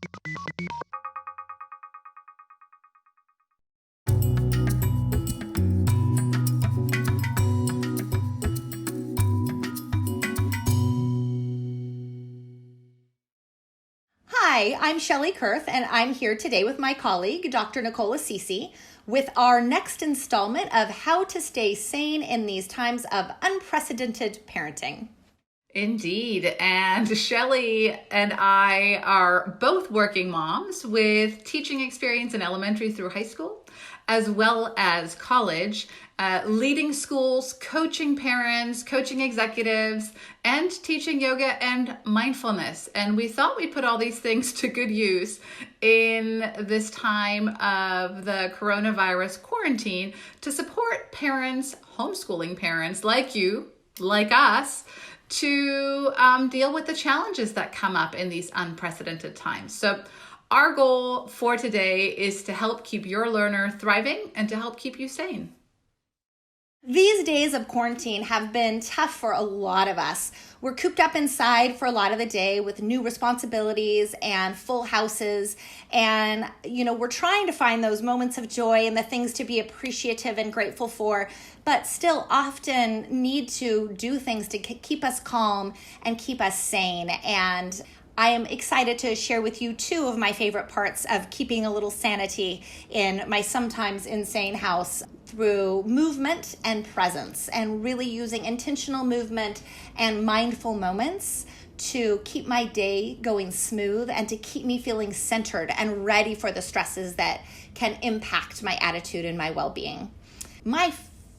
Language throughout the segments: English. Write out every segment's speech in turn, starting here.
Hi, I'm Shelli Kurth, and I'm here today with my colleague, Dr. Nicole Assisi, with our next installment of How to Stay Sane in These Times of Unprecedented Parenting. Indeed. And Shelli and I are both working moms with teaching experience in elementary through high school, as well as college, leading schools, coaching parents, coaching executives, and teaching yoga and mindfulness. And we thought we'd put all these things to good use in this time of the coronavirus quarantine to support parents, homeschooling parents like you, like us, to deal with the challenges that come up in these unprecedented times. So our goal for today is to help keep your learner thriving and to help keep you sane. These days of quarantine have been tough for a lot of us. We're cooped up inside for a lot of the day with new responsibilities and full houses. And, we're trying to find those moments of joy and the things to be appreciative and grateful for, but still often need to do things to keep us calm and keep us sane. And I am excited to share with you two of my favorite parts of keeping a little sanity in my sometimes insane house through movement and presence, and really using intentional movement and mindful moments to keep my day going smooth and to keep me feeling centered and ready for the stresses that can impact my attitude and my well-being. My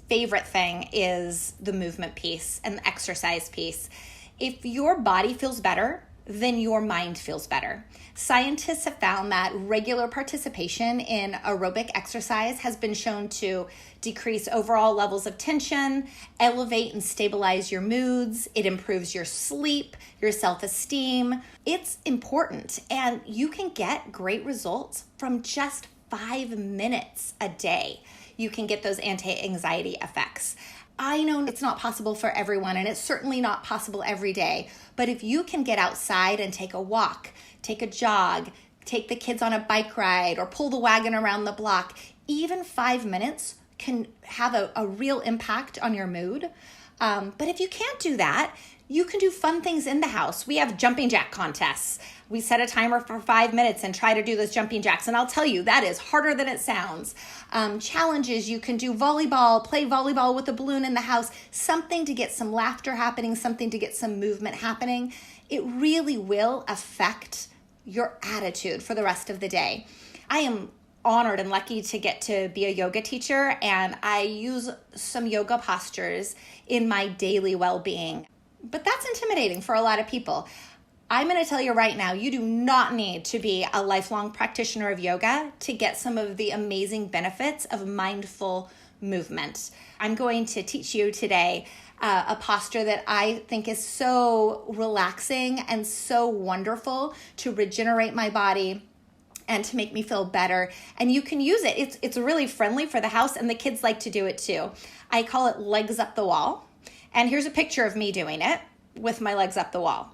favorite thing is the movement piece and the exercise piece. If your body feels better, then your mind feels better. Scientists have found that regular participation in aerobic exercise has been shown to decrease overall levels of tension, elevate and stabilize your moods. It improves your sleep, your self-esteem. It's important, and you can get great results from just 5 minutes a day. You can get those anti-anxiety effects. I know it's not possible for everyone, and it's certainly not possible every day. But if you can get outside and take a walk, take a jog, take the kids on a bike ride, or pull the wagon around the block, even 5 minutes can have a real impact on your mood. But if you can't do that, you can do fun things in the house. We have jumping jack contests. We set a timer for 5 minutes and try to do those jumping jacks. And I'll tell you, that is harder than it sounds. Challenges, you can do volleyball, play volleyball with a balloon in the house, something to get some laughter happening, something to get some movement happening. It really will affect your attitude for the rest of the day. I am honored and lucky to get to be a yoga teacher, and I use some yoga postures in my daily well-being. But that's intimidating for a lot of people. I'm going to tell you right now, you do not need to be a lifelong practitioner of yoga to get some of the amazing benefits of mindful movement. I'm going to teach you today a posture that I think is so relaxing and so wonderful to regenerate my body and to make me feel better. And you can use it. It's really friendly for the house, and the kids like to do it too. I call it legs up the wall. And here's a picture of me doing it with my legs up the wall.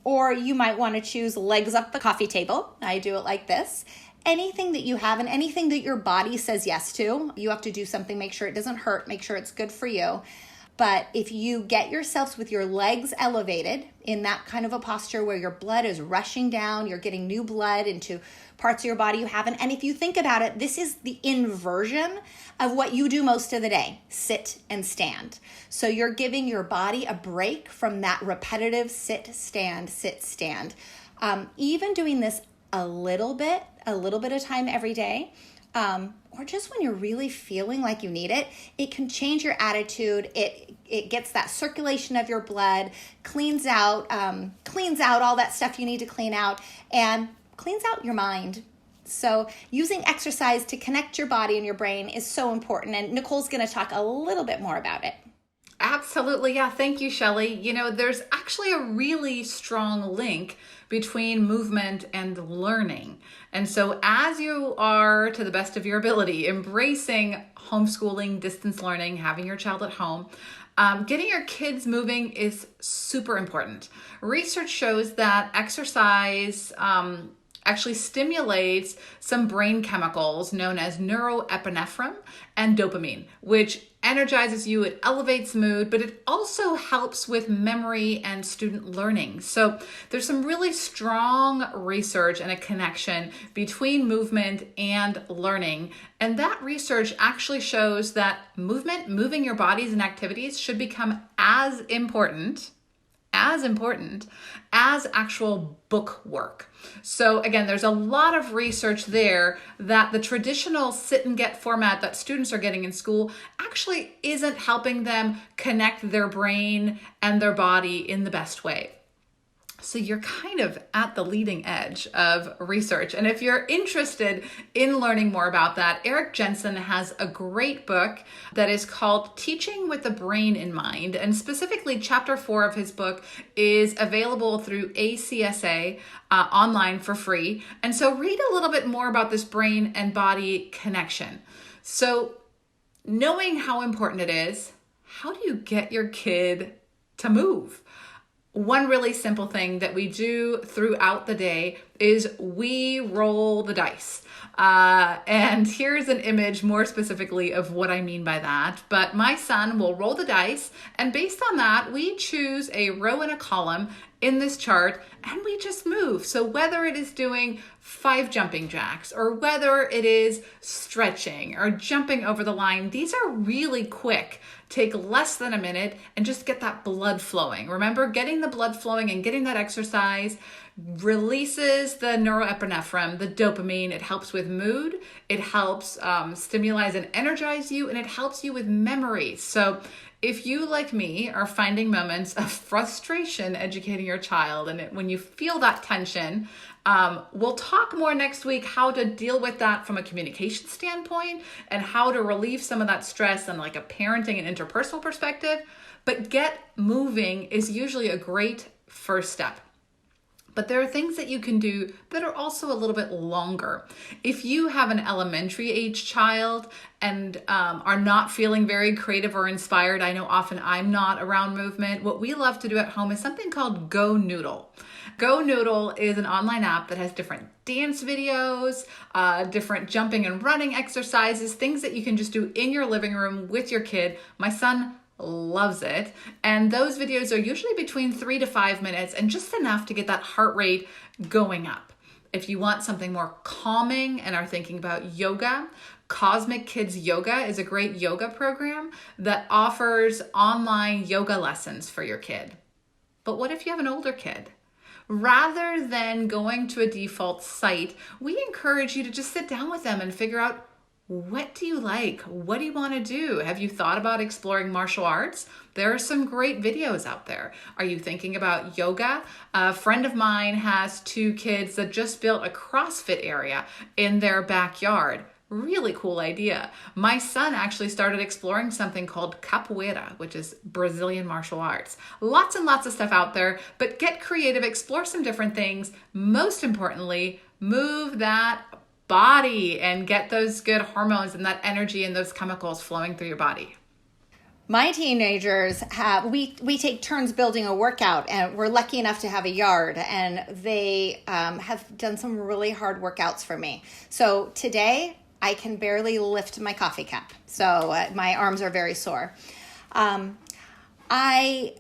Or you might want to choose legs up the coffee table. I do it like this. Anything that you have and anything that your body says yes to, you have to do something, make sure it doesn't hurt, make sure it's good for you. But if you get yourselves with your legs elevated in that kind of a posture where your blood is rushing down, you're getting new blood into parts of your body you haven't. And if you think about it, this is the inversion of what you do most of the day, sit and stand. So you're giving your body a break from that repetitive sit, stand, sit, stand. Even doing this a little bit of time every day, or just when you're really feeling like you need it, it can change your attitude. It gets that circulation of your blood, cleans out all that stuff you need to clean out, and cleans out your mind. So using exercise to connect your body and your brain is so important. And Nicole's going to talk a little bit more about it. Absolutely. Yeah. Thank you, Shelli. There's actually a really strong link between movement and learning. And so as you are, to the best of your ability, embracing homeschooling, distance learning, having your child at home, getting your kids moving is super important. Research shows that exercise actually stimulates some brain chemicals known as neuroepinephrine and dopamine, which energizes you, it elevates mood, but it also helps with memory and student learning. So there's some really strong research and a connection between movement and learning. And that research actually shows that moving your bodies and activities should become as important as actual book work. So again, there's a lot of research there that the traditional sit and get format that students are getting in school actually isn't helping them connect their brain and their body in the best way. So you're kind of at the leading edge of research. And if you're interested in learning more about that, Eric Jensen has a great book that is called Teaching with the Brain in Mind. And specifically, chapter 4 of his book is available through ACSA online for free. And so read a little bit more about this brain and body connection. So knowing how important it is, how do you get your kid to move? One really simple thing that we do throughout the day is we roll the dice. And here's an image more specifically of what I mean by that. But my son will roll the dice, and based on that, we choose a row and a column in this chart, and we just move. So whether it is doing 5 jumping jacks, or whether it is stretching or jumping over the line, these are really quick. Take less than a minute and just get that blood flowing. Remember, getting the blood flowing and getting that exercise releases the neuroepinephrine, the dopamine. It helps with mood. It helps stimulate and energize you, and it helps you with memory. So if you, like me, are finding moments of frustration educating your child, and when you feel that tension, we'll talk more next week how to deal with that from a communication standpoint and how to relieve some of that stress and like a parenting and interpersonal perspective. But get moving is usually a great first step. But there are things that you can do that are also a little bit longer. If you have an elementary age child and are not feeling very creative or inspired, I know often I'm not around movement. What we love to do at home is something called Go Noodle. Go Noodle is an online app that has different dance videos, different jumping and running exercises, things that you can just do in your living room with your kid. My son loves it. And those videos are usually between 3 to 5 minutes and just enough to get that heart rate going up. If you want something more calming and are thinking about yoga, Cosmic Kids Yoga is a great yoga program that offers online yoga lessons for your kid. But what if you have an older kid? Rather than going to a default site, we encourage you to just sit down with them and figure out, what do you like? What do you want to do? Have you thought about exploring martial arts? There are some great videos out there. Are you thinking about yoga? A friend of mine has 2 kids that just built a CrossFit area in their backyard. Really cool idea. My son actually started exploring something called capoeira, which is Brazilian martial arts. Lots and lots of stuff out there, but get creative, explore some different things. Most importantly, move that body and get those good hormones and that energy and those chemicals flowing through your body. My teenagers we take turns building a workout, and we're lucky enough to have a yard, and they have done some really hard workouts for me. So today I can barely lift my coffee cup. So my arms are very sore. I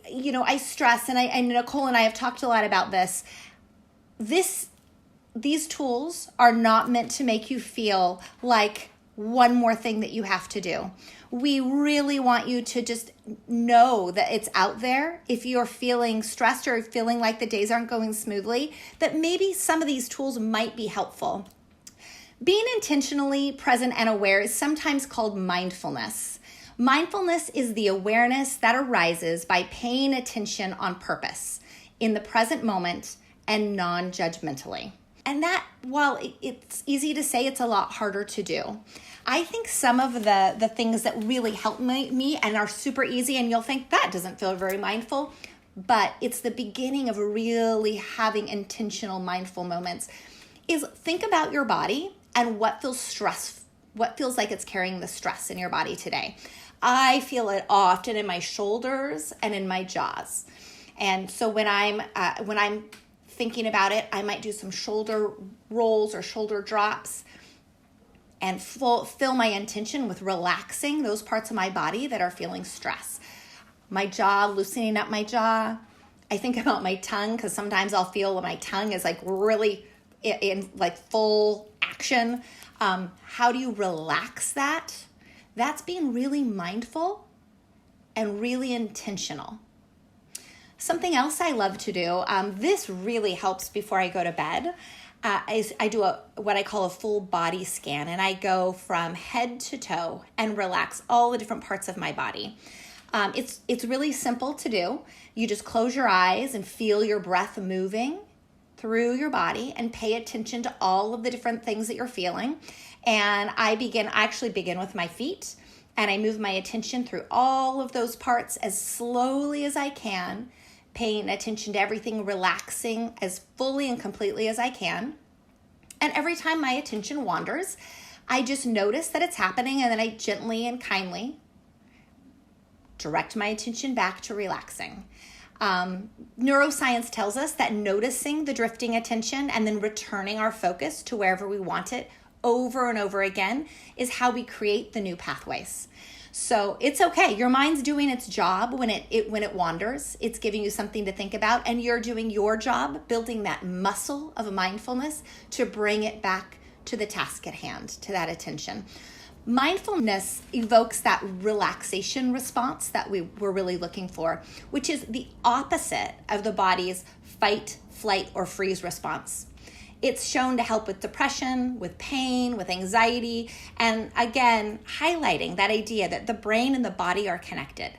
stress, and Nicole and I have talked a lot about this. These tools are not meant to make you feel like one more thing that you have to do. We really want you to just know that it's out there. If you're feeling stressed or feeling like the days aren't going smoothly, that maybe some of these tools might be helpful. Being intentionally present and aware is sometimes called mindfulness. Mindfulness is the awareness that arises by paying attention on purpose, in the present moment, and non-judgmentally. And that, while it's easy to say, it's a lot harder to do. I think some of the things that really help me and are super easy, and you'll think that doesn't feel very mindful, but it's the beginning of really having intentional mindful moments, is think about your body and what feels like it's carrying the stress in your body today. I feel it often in my shoulders and in my jaws. And so when I'm thinking about it, I might do some shoulder rolls or shoulder drops and fill my intention with relaxing those parts of my body that are feeling stress. My jaw, loosening up my jaw. I think about my tongue because sometimes I'll feel my tongue is like really in like full action. How do you relax that? That's being really mindful and really intentional. Something else I love to do, this really helps before I go to bed, is I do what I call a full body scan, and I go from head to toe and relax all the different parts of my body. It's really simple to do. You just close your eyes and feel your breath moving through your body and pay attention to all of the different things that you're feeling. And I actually begin with my feet, and I move my attention through all of those parts as slowly as I can, paying attention to everything, relaxing as fully and completely as I can. And every time my attention wanders, I just notice that it's happening, and then I gently and kindly direct my attention back to relaxing. Neuroscience tells us that noticing the drifting attention and then returning our focus to wherever we want it over and over again is how we create the new pathways. So it's okay. Your mind's doing its job when it wanders. It's giving you something to think about, and you're doing your job, building that muscle of mindfulness to bring it back to the task at hand, to that attention. Mindfulness evokes that relaxation response that we were really looking for, which is the opposite of the body's fight, flight, or freeze response. It's shown to help with depression, with pain, with anxiety, and again, highlighting that idea that the brain and the body are connected.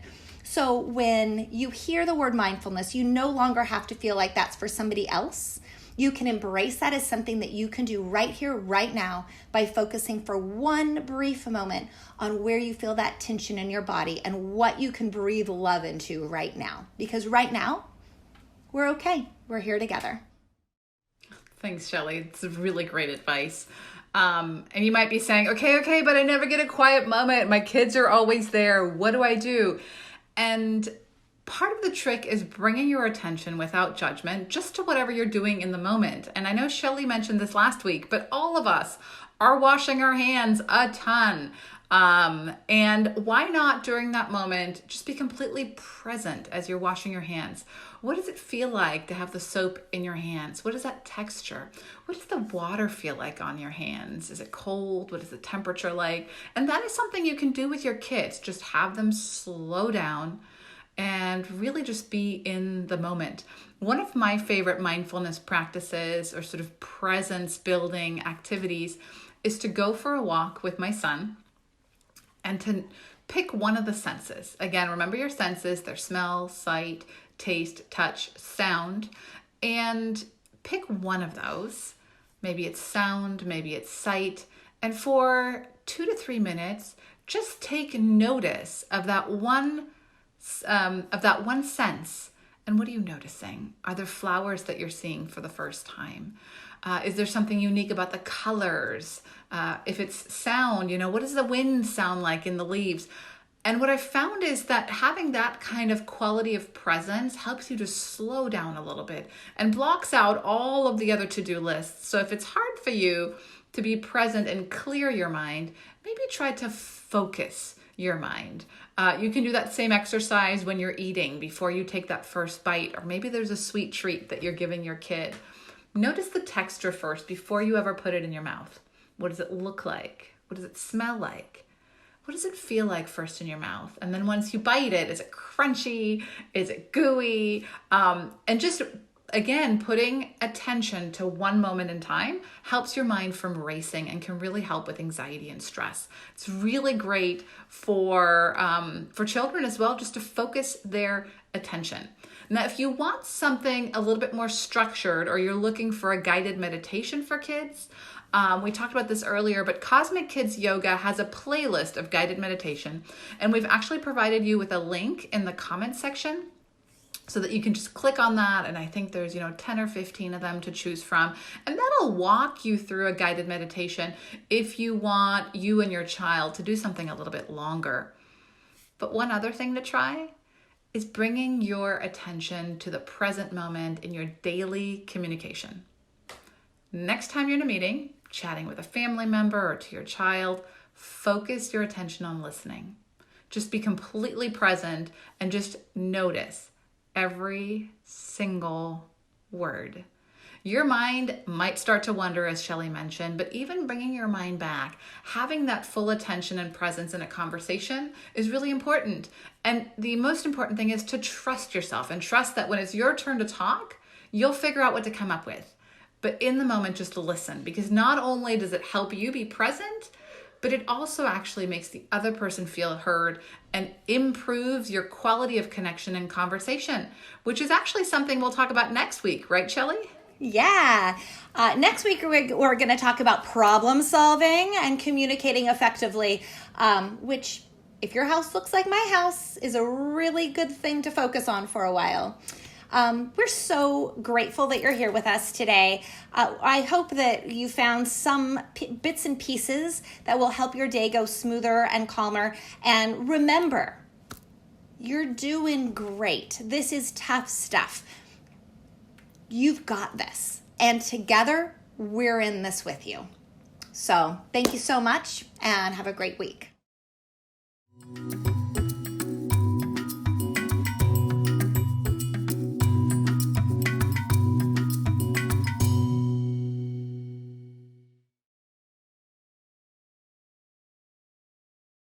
So when you hear the word mindfulness, you no longer have to feel like that's for somebody else. You can embrace that as something that you can do right here, right now, by focusing for one brief moment on where you feel that tension in your body and what you can breathe love into right now. Because right now, we're okay. We're here together. Thanks, Shelli. It's really great advice. And you might be saying, okay, but I never get a quiet moment. My kids are always there. What do I do? And part of the trick is bringing your attention without judgment just to whatever you're doing in the moment. And I know Shelli mentioned this last week, but all of us are washing our hands a ton. And why not during that moment, just be completely present as you're washing your hands. What does it feel like to have the soap in your hands? What is that texture? What does the water feel like on your hands? Is it cold? What is the temperature like? And that is something you can do with your kids. Just have them slow down and really just be in the moment. One of my favorite mindfulness practices or sort of presence building activities is to go for a walk with my son and to pick one of the senses. Again, remember your senses, they're smell, sight, taste, touch, sound, and pick one of those. Maybe it's sound, maybe it's sight, and for 2 to 3 minutes, just take notice of that one sense. And what are you noticing? Are there flowers that you're seeing for the first time? Is there something unique about the colors? If it's sound, what does the wind sound like in the leaves? And what I found is that having that kind of quality of presence helps you to slow down a little bit and blocks out all of the other to-do lists. So if it's hard for you to be present and clear your mind, maybe try to focus your mind. You can do that same exercise when you're eating before you take that first bite, or maybe there's a sweet treat that you're giving your kid. Notice the texture first before you ever put it in your mouth. What does it look like? What does it smell like? What does it feel like first in your mouth? And then once you bite it, is it crunchy? Is it gooey? And just, again, putting attention to one moment in time helps your mind from racing and can really help with anxiety and stress. It's really great for children as well, just to focus their attention. Now, if you want something a little bit more structured, or you're looking for a guided meditation for kids, we talked about this earlier, but Cosmic Kids Yoga has a playlist of guided meditation, and we've actually provided you with a link in the comment section so that you can just click on that, and I think there's 10 or 15 of them to choose from, and that'll walk you through a guided meditation if you want you and your child to do something a little bit longer. But one other thing to try is bringing your attention to the present moment in your daily communication. Next time you're in a meeting, chatting with a family member or to your child, focus your attention on listening. Just be completely present and just notice every single word. Your mind might start to wander, as Shelli mentioned, but even bringing your mind back, having that full attention and presence in a conversation is really important. And the most important thing is to trust yourself and trust that when it's your turn to talk, you'll figure out what to come up with. But in the moment, just listen, because not only does it help you be present, but it also actually makes the other person feel heard and improves your quality of connection and conversation, which is actually something we'll talk about next week, right, Shelli? Yeah. Next week, we're going to talk about problem solving and communicating effectively, which, if your house looks like my house, is a really good thing to focus on for a while. We're so grateful that you're here with us today. I hope that you found some bits and pieces that will help your day go smoother and calmer. And remember, you're doing great. This is tough stuff. You've got this. And together, we're in this with you. So thank you so much and have a great week.